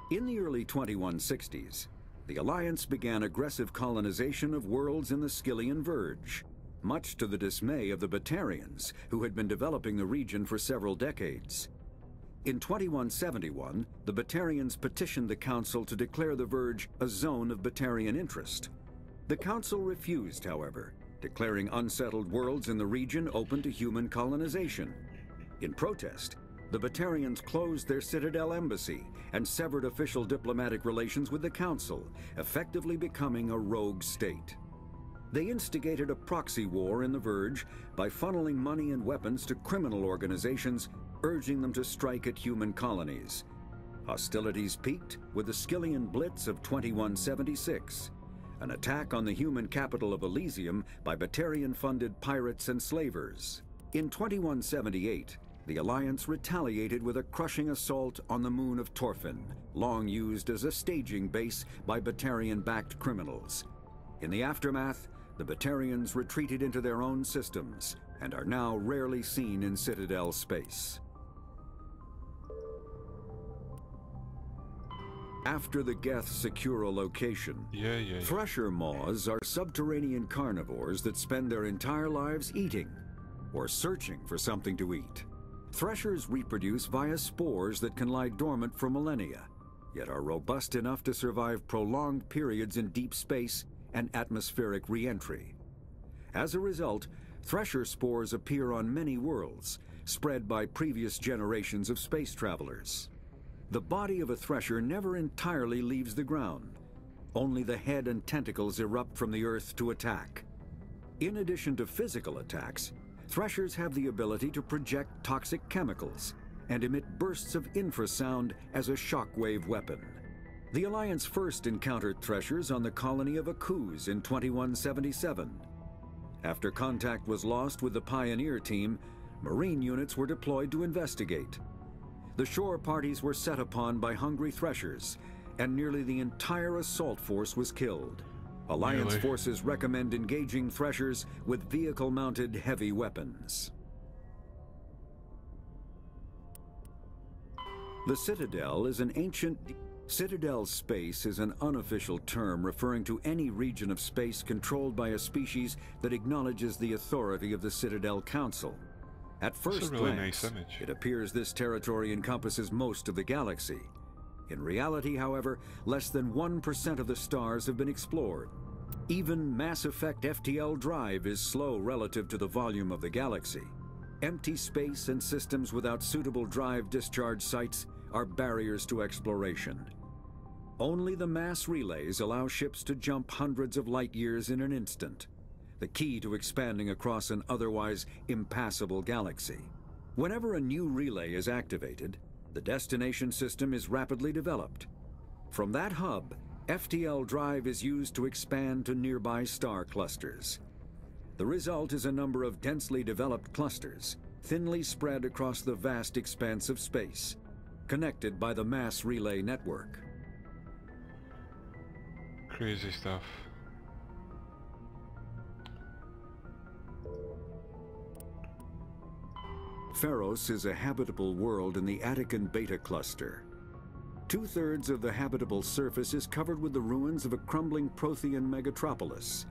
In the early 2160s, the Alliance began aggressive colonization of worlds in the Skyllian Verge, much to the dismay of the Batarians, who had been developing the region for several decades. In 2171, the Batarians petitioned the Council to declare the Verge a zone of Batarian interest. The Council refused, however, declaring unsettled worlds in the region open to human colonization. In protest, the Batarians closed their Citadel embassy and severed official diplomatic relations with the Council, effectively becoming a rogue state. They instigated a proxy war in the Verge by funneling money and weapons to criminal organizations, urging them to strike at human colonies. Hostilities peaked with the Skyllian Blitz of 2176, an attack on the human capital of Elysium by Batarian-funded pirates and slavers. In 2178, the Alliance retaliated with a crushing assault on the moon of Torfin, long used as a staging base by Batarian-backed criminals. In the aftermath, the Batarians retreated into their own systems and are now rarely seen in Citadel space. After the Geth secure a location, thresher maws are subterranean carnivores that spend their entire lives eating or searching for something to eat. Threshers reproduce via spores that can lie dormant for millennia, yet are robust enough to survive prolonged periods in deep space and atmospheric re-entry. As a result, thresher spores appear on many worlds, spread by previous generations of space travelers. The body of a thresher never entirely leaves the ground. Only the head and tentacles erupt from the Earth to attack. In addition to physical attacks, threshers have the ability to project toxic chemicals and emit bursts of infrasound as a shockwave weapon. The Alliance first encountered threshers on the colony of Akuz in 2177. After contact was lost with the Pioneer team, Marine units were deployed to investigate. The shore parties were set upon by hungry threshers, and nearly the entire assault force was killed. Alliance forces recommend engaging threshers with vehicle-mounted heavy weapons. The Citadel is an ancient... Citadel space is an unofficial term referring to any region of space controlled by a species that acknowledges the authority of the Citadel Council. At first glance, it appears this territory encompasses most of the galaxy. In reality, however, less than 1% of the stars have been explored. Even Mass Effect FTL drive is slow relative to the volume of the galaxy. Empty space and systems without suitable drive discharge sites are barriers to exploration. Only the mass relays allow ships to jump hundreds of light years in an instant, the key to expanding across an otherwise impassable galaxy. Whenever a new relay is activated, the destination system is rapidly developed. From that hub, FTL drive is used to expand to nearby star clusters. The result is a number of densely developed clusters, thinly spread across the vast expanse of space, connected by the mass relay network. Crazy stuff. Feros is a habitable world in the Attican Beta cluster. Two-thirds of the habitable surface is covered with the ruins of a crumbling Prothean megatropolis.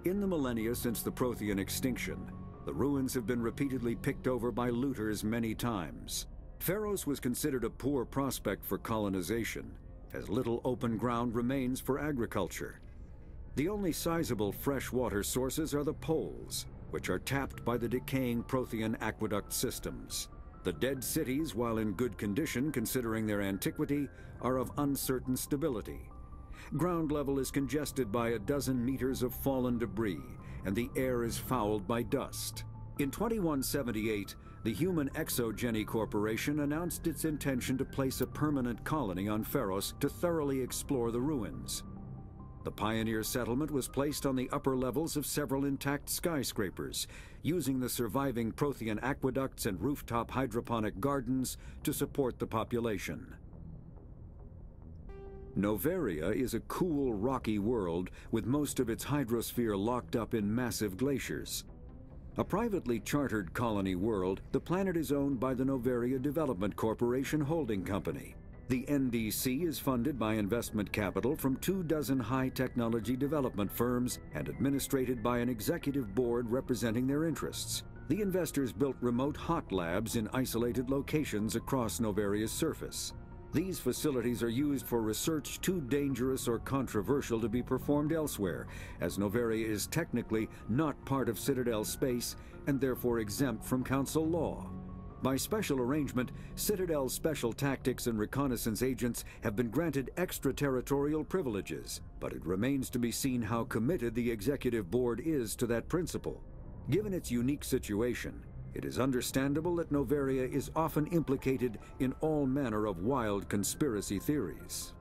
In the millennia since the Prothean extinction, the ruins have been repeatedly picked over by looters many times. Feros was considered a poor prospect for colonization, as little open ground remains for agriculture. The only sizable freshwater sources are the poles, which are tapped by the decaying Prothean aqueduct systems. The dead cities, while in good condition considering their antiquity, are of uncertain stability. Ground level is congested by a dozen meters of fallen debris, and the air is fouled by dust. In 2178, the Human Exogeny Corporation announced its intention to place a permanent colony on Feros to thoroughly explore the ruins. The pioneer settlement was placed on the upper levels of several intact skyscrapers, using the surviving Prothean aqueducts and rooftop hydroponic gardens to support the population. Noveria is a cool, rocky world with most of its hydrosphere locked up in massive glaciers. A privately chartered colony world, the planet is owned by the Noveria Development Corporation Holding Company. The NDC is funded by investment capital from 24 high-technology development firms and administrated by an executive board representing their interests. The investors built remote hot labs in isolated locations across Novaria's surface. These facilities are used for research too dangerous or controversial to be performed elsewhere, as Novaria is technically not part of Citadel space and therefore exempt from Council law. By special arrangement, Citadel's special tactics and reconnaissance agents have been granted extraterritorial privileges, but it remains to be seen how committed the Executive Board is to that principle. Given its unique situation, it is understandable that Novaria is often implicated in all manner of wild conspiracy theories.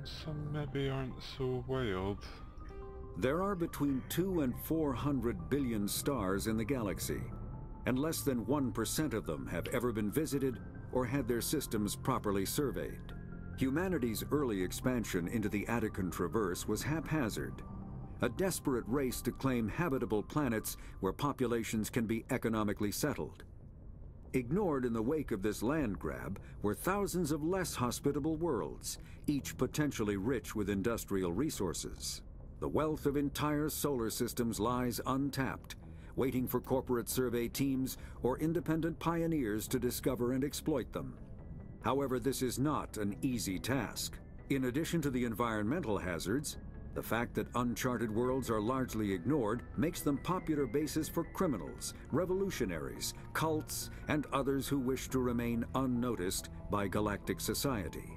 Some maybe aren't so wild. There are between 200 and 400 billion stars in the galaxy, and less than 1% of them have ever been visited or had their systems properly surveyed. Humanity's early expansion into the Attican Traverse was haphazard, a desperate race to claim habitable planets where populations can be economically settled. Ignored in the wake of this land grab were thousands of less hospitable worlds, each potentially rich with industrial resources. The wealth of entire solar systems lies untapped, waiting for corporate survey teams or independent pioneers to discover and exploit them. However, this is not an easy task. In addition to the environmental hazards, the fact that uncharted worlds are largely ignored makes them popular bases for criminals, revolutionaries, cults, and others who wish to remain unnoticed by galactic society.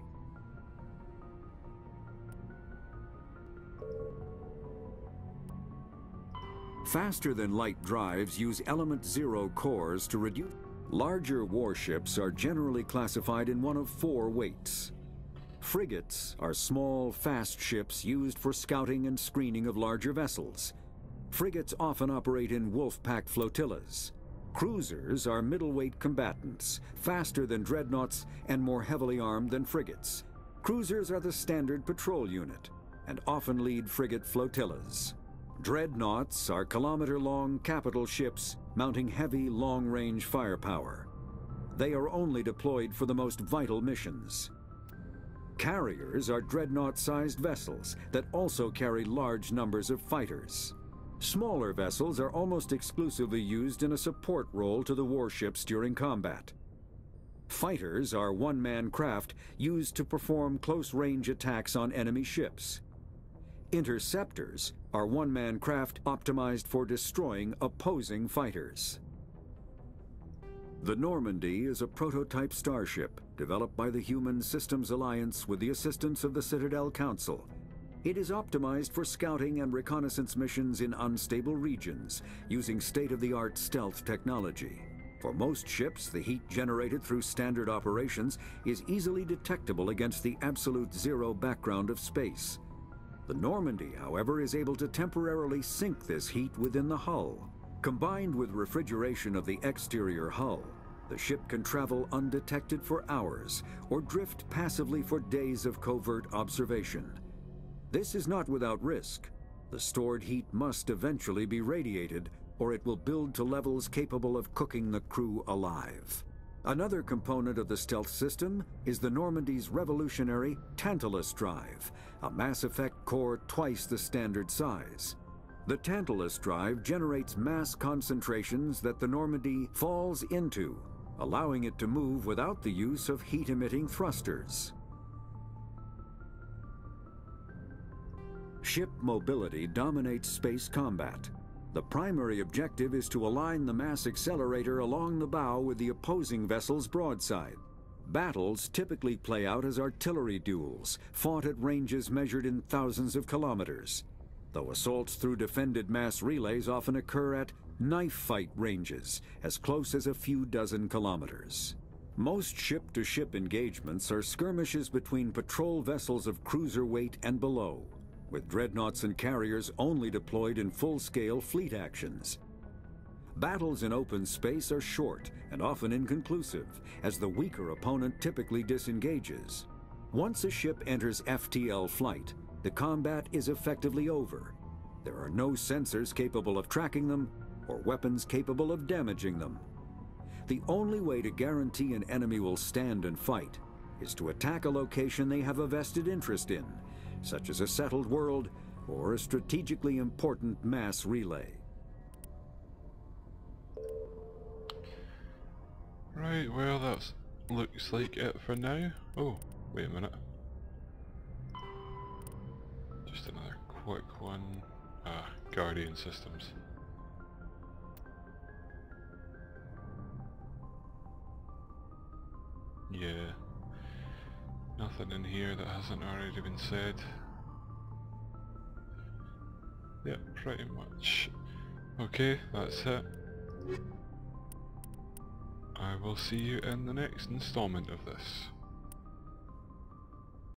Faster-than-light drives use element zero cores to reduce. Larger warships are generally classified in one of 4 weights. Frigates are small, fast ships used for scouting and screening of larger vessels. Frigates often operate in wolf-pack flotillas. Cruisers are middleweight combatants, faster than dreadnoughts and more heavily armed than frigates. Cruisers are the standard patrol unit and often lead frigate flotillas. Dreadnoughts are kilometer-long capital ships mounting heavy, long-range firepower. They are only deployed for the most vital missions. Carriers are dreadnought-sized vessels that also carry large numbers of fighters. Smaller vessels are almost exclusively used in a support role to the warships during combat. Fighters are one-man craft used to perform close-range attacks on enemy ships. Interceptors are one-man craft optimized for destroying opposing fighters. The Normandy is a prototype starship developed by the Human Systems Alliance with the assistance of the Citadel Council. It is optimized for scouting and reconnaissance missions in unstable regions using state-of-the-art stealth technology. For most ships, the heat generated through standard operations is easily detectable against the absolute zero background of space. The Normandy, however, is able to temporarily sink this heat within the hull. Combined with refrigeration of the exterior hull, the ship can travel undetected for hours or drift passively for days of covert observation. This is not without risk. The stored heat must eventually be radiated, or it will build to levels capable of cooking the crew alive. Another component of the stealth system is the Normandy's revolutionary Tantalus drive, a mass effect core twice the standard size. The Tantalus drive generates mass concentrations that the Normandy falls into, allowing it to move without the use of heat-emitting thrusters. Ship mobility dominates space combat. The primary objective is to align the mass accelerator along the bow with the opposing vessel's broadside. Battles typically play out as artillery duels, fought at ranges measured in thousands of kilometers, though assaults through defended mass relays often occur at knife fight ranges, as close as a few dozen kilometers. Most ship-to-ship engagements are skirmishes between patrol vessels of cruiser weight and below, with dreadnoughts and carriers only deployed in full-scale fleet actions. Battles in open space are short and often inconclusive, as the weaker opponent typically disengages. Once a ship enters FTL flight, the combat is effectively over. There are no sensors capable of tracking them or weapons capable of damaging them. The only way to guarantee an enemy will stand and fight is to attack a location they have a vested interest in, such as a settled world or a strategically important mass relay. Right, well that looks like it for now. Oh, wait a minute. Just another quick one. Guardian systems. Yeah. Nothing in here that hasn't already been said. Yep, pretty much. Okay, that's it. I will see you in the next installment of this.